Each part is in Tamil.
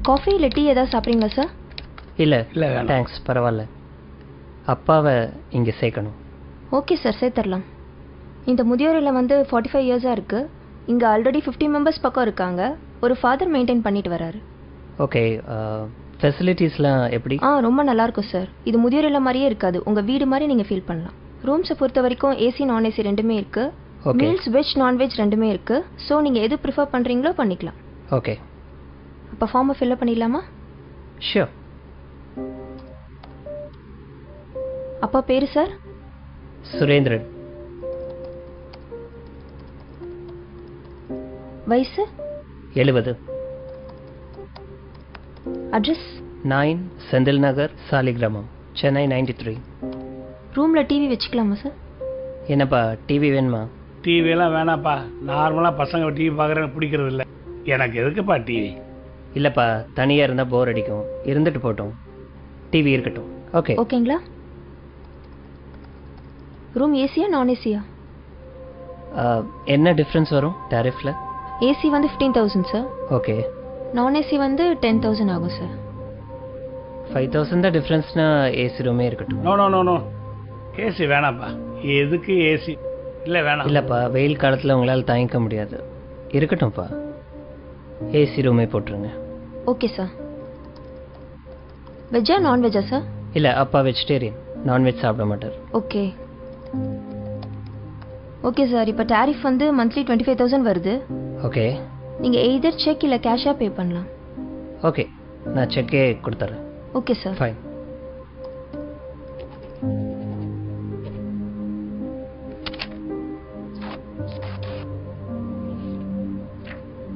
காஃபி இல்லை டீ ஏதாவது சாப்பிட்றீங்களா சார்? இல்லை இல்லை தேங்க்ஸ், பரவாயில்ல. அப்பாவை இங்கே சேர்க்கணும். ஓகே சார், சேர்த்துடலாம். இந்த முதியோர் இல்லம் வந்து 45 இயர்ஸாக இருக்குது. இங்கே ஆல்ரெடி 50 மெம்பர்ஸ் பக்கம் இருக்காங்க. ஒரு ஃபாதர் மெயின்டைன் பண்ணிட்டு வராரு. ஓகே, ஃபெசிலிட்டிஸ்லாம் எப்படி? ரொம்ப நல்லாயிருக்கும் சார். இது முதியோர் இல்லம் மாதிரியே இருக்காது, உங்கள் வீடு மாதிரி நீங்கள் ஃபீல் பண்ணலாம். ரூம்ஸை பொறுத்த வரைக்கும் ஏசி நான் ஏசி ரெண்டுமே இருக்குது. மீல்ஸ் வெஜ் நான்வெஜ் ரெண்டுமே இருக்குது. ஸோ நீங்கள் எது ப்ரிஃபர் பண்ணுறீங்களோ பண்ணிக்கலாம். ஓகே, அப்போ ஃபார்மை ஃபில்அப் பண்ணிடலாமா? ஷியோர். அப்பா பேர் சார்? சுரேந்திரன். வயசு? 70. அட்ரஸ்? 9 செந்தில் நகர், சாலிகிராமம், சென்னை 93. ரூமில் டிவி வச்சுக்கலாமா சார்? என்னப்பா டிவி வேணுமா? டிவியெல்லாம் வேணாப்பா. நார்மலாக பசங்க டிவி பார்க்குறேன்னு பிடிக்கிறது இல்லை. எனக்கு எதுக்குப்பா டிவி? இல்லைப்பா, தனியாக இருந்தால் போர் அடிக்கும். இருந்துட்டு போட்டோம், டிவி இருக்கட்டும். ஓகே ஓகேங்களா? ரூம் ஏசியா நான் ஏசியா? என்ன டிஃப்ரென்ஸ் வரும் டாரிஃபில்? ஏசி வந்து 15,000 சார். ஓகே. நான் ஏசி வந்து 10,000 ஆகும் சார். 5,000 தான் டிஃப்ரென்ஸ்னா ஏசி ரூமே இருக்கட்டும். No no no no, AC வேணாப்பா. எதுக்கு ஏசி? இல்லை வேணாம். இல்லைப்பா, வெயில் காலத்தில் உங்களால் தாங்கிக்க முடியாது. இருக்கட்டும்ப்பா, ஏசி ரூமே போட்டுருங்க. Okay sir. வெஜ்ஜா நான்வெஜ்ஜா சார்? இல்லை, அப்பா வெஜிடேரியன், நான்வெஜ் சாப்பிட மாட்டார். Okay okay sir. இப்போ டாரிஃப் வந்து மந்த்லி 25,000 வருது. ஓகே. நீங்கள் எய்தர் செக் இல்லை கேஷாக பே பண்ணலாம். ஓகே, நான் செக்கே கொடுத்துட்றேன். Okay sir. Fine.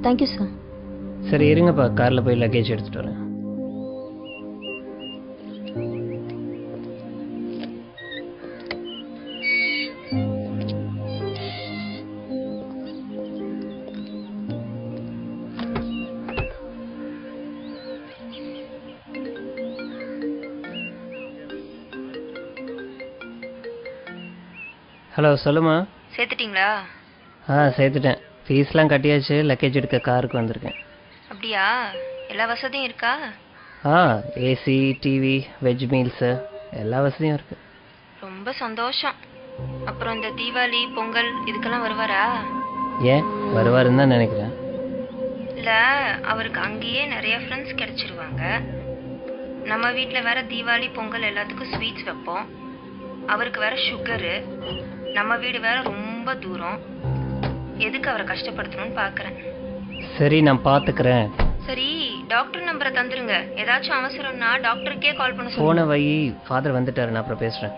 Thank you sir. சரி இருங்கப்பா, காரில் போய் லக்கேஜ் எடுத்துகிட்டு வரேன். ஹலோ, சொல்லுமா. சேர்த்துட்டிங்களா? சேர்த்துட்டேன். ஃபீஸ்லாம் கட்டியாச்சு. லக்கேஜ் எடுக்க காருக்கு வந்திருக்கேன். அப்படியா? எல்லா வசதியும் இருக்கா? ஏசி, டிவி, வெஜ் மீல்ஸு எல்லா வசதியும் இருக்குது. ரொம்ப சந்தோஷம். அப்புறம் இந்த தீபாவளி பொங்கல் இதுக்கெல்லாம் வருவாரா? ஏன் வருவாருன்னு தான் நினைக்கிறேன். இல்லை, அவருக்கு அங்கேயே நிறைய ஃப்ரெண்ட்ஸ் கிடைச்சிருவாங்க. நம்ம வீட்டில் வேற தீபாவளி பொங்கல் எல்லாத்துக்கும் ஸ்வீட்ஸ் வைப்போம். அவருக்கு வேற சுகரு. நம்ம வீடு வேற ரொம்ப தூரம். எதுக்கு அவரை கஷ்டப்படுத்தணும்னு பார்க்குறேன். சரி, நான் பார்த்துக்கிறேன். சரி, டாக்டர் நம்பரை தந்துருங்க. ஏதாச்சும் அவசரம்னா டாக்டருக்கே கால் பண்ண சொல்லுங்க. போன வை, ஃபாதர் வந்துட்டாரு, நான் அப்புறம் பேசுகிறேன்.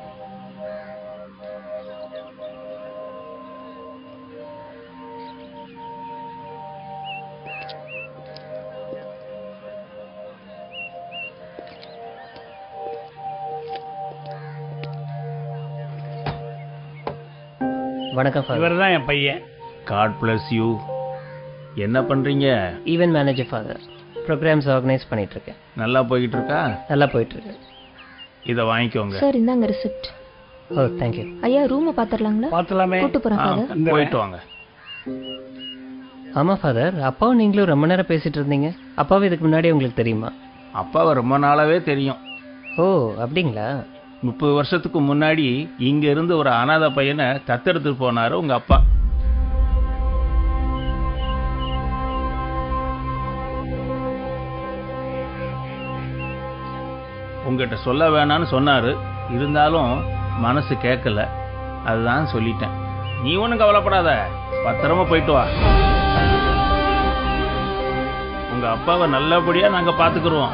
வணக்கம் ஃபாதர். இவர் தான் என் பையன். God bless you. என்ன பண்ணுறீங்க? Event manager father. Programs organise பண்ணிகிட்ருக்கேன். நல்லா போய்கிட்டு இருக்கா? நல்லா போயிட்டுருக்கு. இதை வாங்கிக்கோங்க. சார், இந்தாங்க ரிசிப்ட். ஓ, தேங்க்யூ. ஐயா, ரூமை பார்த்துடலாங்களா? பார்த்துலாமே. கூட்டு போகிறேன் ஃபாதர். போயிட்டு வாங்க. ஆமாம் ஃபாதர், அப்பாவும் நீங்களும் ரொம்ப நேரம் பேசிகிட்டு இருந்தீங்க. அப்பாவும் இதுக்கு முன்னாடி உங்களுக்கு தெரியுமா? அப்பாவை ரொம்ப நாளாவே தெரியும். ஓ, அப்படிங்களா? 30 வருஷத்துக்கு முன்னாடி இங்க இருந்து ஒரு அனாதை பையனை தத்தெடுத்து போனாரு உங்க அப்பா. உங்ககிட்ட சொல்ல வேணான்னு சொன்னாரு. இருந்தாலும் மனசு கேட்கல. அதுதான் சொல்லிட்டேன். நீ ஒன்றும் கவலைப்படாத, பத்திரமா போயிட்டு வா. உங்க அப்பாவை நல்லபடியா நாங்க பாத்துக்கிறோம்.